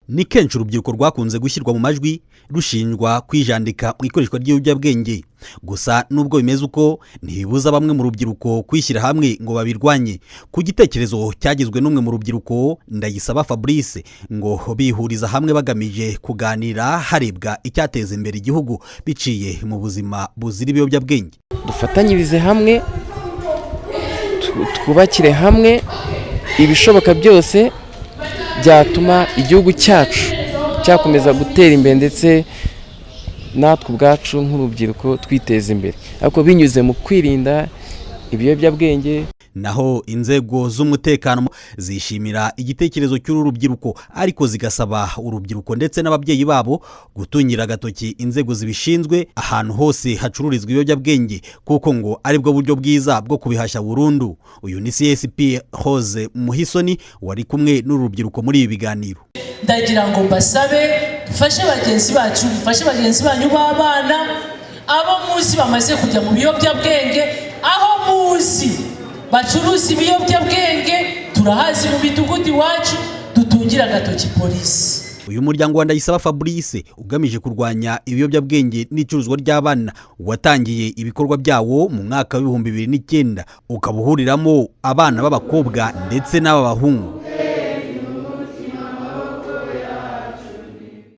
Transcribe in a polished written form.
Ni kenshi urubyiruko rwakunze gushyirwa mu majwi rushinjwa kwijandika mu ikoreshwa ry'ibiyobyabwenge. Gusa nubwo bimeze uko, ntibibuza bamwe mu rubyiruko kwishyira hamwe ngo babirwanye. Ku gitekerezo cyagizwe n'umwe mu rubyiruko, Ndayisaba Fabrice, ngo bihuriza hamwe bagamije kuganira harebwa icyateza imbere igihugu biciye mu buzima buzira ibiyobyabwenge. Dufatanyirize hamwe, twubakire hamwe ibishoboka byose byatuma igihugu cyacu cyakomeza gutera imbere, ndetse natwe ubwacu nk'urubyiruko twiteza imbere, ariko binyuze mu kwirinda ibiyobyabwenge. Naho inzego z'umutekano zishimira igitekerezo cy'uru rubyiruko, ariko zigasaba urubyiruko ndetse n'ababyeyi babo gutungira agatoki inzego zibishinzwe ahantu hose hacururizwa ibiyobyabwenge, kuko ngo aribwo buryo bwiza bwo kubihashya burundu. Uyu ni CSP Rose Muhisoni wari kumwe n'uru rubyiruko muri ibi biganiro. Ndagira ngo mbasabe dufashe bagenzi bacu, dufashe bagenzi banyu b'abana, abo muzi bamaze kujya mu biyobyabwenge, aho muzi bacuruza ibiyobyabwenge turahazi mu midugudu iwacu, dutungira agatoki polisi. Uyu muryango wa Ndayisaba Fabrice ugamije kurwanya ibiyobyabwenge n'icuruzwa ry'abana watangiye ibikorwa byawo mu mwaka wa 2009, ukabuhuriramo abana b'abakobwa ndetse n'ab'abahungu.